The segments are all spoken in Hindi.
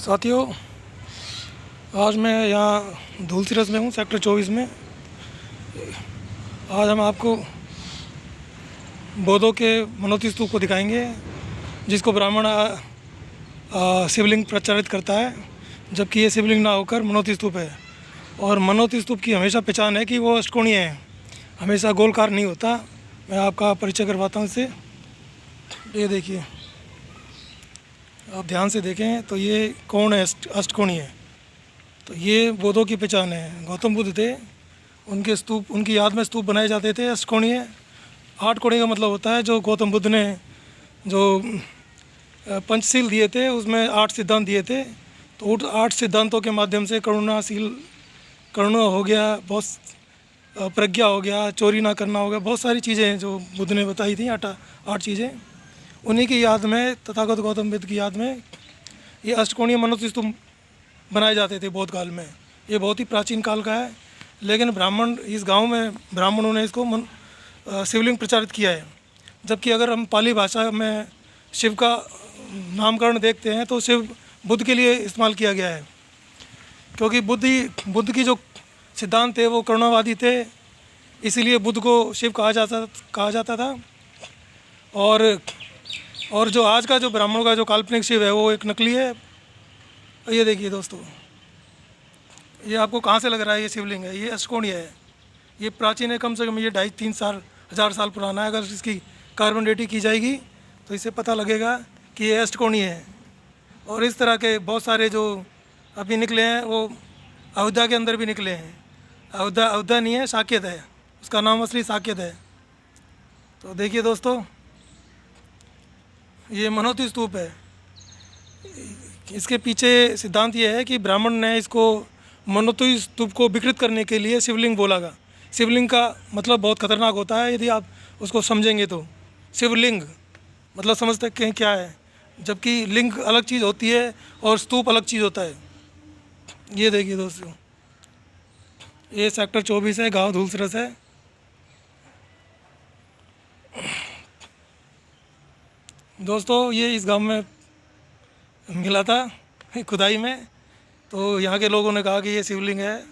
साथियों, आज मैं यहाँ धूलसिरस में हूँ, सेक्टर 24 में। आज हम आपको बौद्धों के मनोती स्तूप को दिखाएंगे, जिसको ब्राह्मण शिवलिंग प्रचारित करता है, जबकि ये शिवलिंग ना होकर मनोती स्तूप है। और मनोती स्तूप की हमेशा पहचान है कि वो अष्टकोणीय है, हमेशा गोलकार नहीं होता। मैं आपका परिचय करवाता हूँ इससे। ये देखिए, आप ध्यान से देखें तो ये कौन है, अष्टकोणीय है। तो ये बौद्धों की पहचान है। गौतम बुद्ध थे, उनके स्तूप, उनकी याद में स्तूप बनाए जाते थे अष्टकोणीय। 8 कोणीय का मतलब होता है जो गौतम बुद्ध ने जो पंचशील दिए थे, उसमें 8 सिद्धांत दिए थे। तो उन 8 सिद्धांतों के माध्यम से करुणा हो गया, बहुत प्रज्ञा हो गया, चोरी ना करना हो गया, बहुत सारी चीज़ें हैं जो बुद्ध ने बताई थी। 8 चीज़ें, उन्हीं की याद में, तथागत गौतम बुद्ध की याद में ये अष्टकोणीय मनोती स्तूप बनाए जाते थे बौद्ध काल में। ये बहुत ही प्राचीन काल का है, लेकिन ब्राह्मण, इस गांव में ब्राह्मणों ने इसको शिवलिंग प्रचारित किया है। जबकि अगर हम पाली भाषा में शिव का नामकरण देखते हैं तो शिव बुद्ध के लिए इस्तेमाल किया गया है, क्योंकि बुद्ध की जो सिद्धांत थे वो करुणावादी थे, इसीलिए बुद्ध को शिव कहा जाता था। और जो आज का जो ब्राह्मणों का जो काल्पनिक शिव है वो एक नकली है। ये देखिए दोस्तों, ये आपको कहाँ से लग रहा है ये शिवलिंग है? ये अष्टकोणीय है, ये प्राचीन है, कम से कम ये 2,500-3 हज़ार साल पुराना है। अगर इसकी कार्बन डेटिंग की जाएगी तो इससे पता लगेगा कि ये अष्टकोणीय है। और इस तरह के बहुत सारे जो अभी निकले हैं वो अयोध्या के अंदर भी निकले हैं। अयोध्या नहीं है, साकेत है, उसका नाम असली साकेत है। तो देखिए दोस्तों, ये मनोती स्तूप है। इसके पीछे सिद्धांत ये है कि ब्राह्मण ने इसको मनोती स्तूप को विकृत करने के लिए शिवलिंग बोलागा। शिवलिंग का मतलब बहुत खतरनाक होता है, यदि आप उसको समझेंगे तो। शिवलिंग मतलब समझते हैं क्या है, जबकि लिंग अलग चीज़ होती है और स्तूप अलग चीज़ होता है। ये देखिए दोस्तों, ये सेक्टर 24 है, गांव धूलसिरस है। दोस्तों, ये इस गांव में मिला था खुदाई में, तो यहाँ के लोगों ने कहा कि ये शिवलिंग है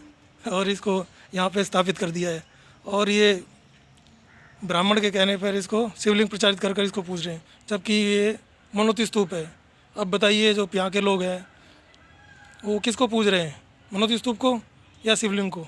और इसको यहाँ पे स्थापित कर दिया है। और ये ब्राह्मण के कहने पर इसको शिवलिंग प्रचारित कर इसको पूछ रहे हैं, जबकि ये मनोती स्तूप है। अब बताइए, जो यहाँ के लोग हैं वो किसको पूज रहे हैं, मनोती स्तूप को या शिवलिंग को?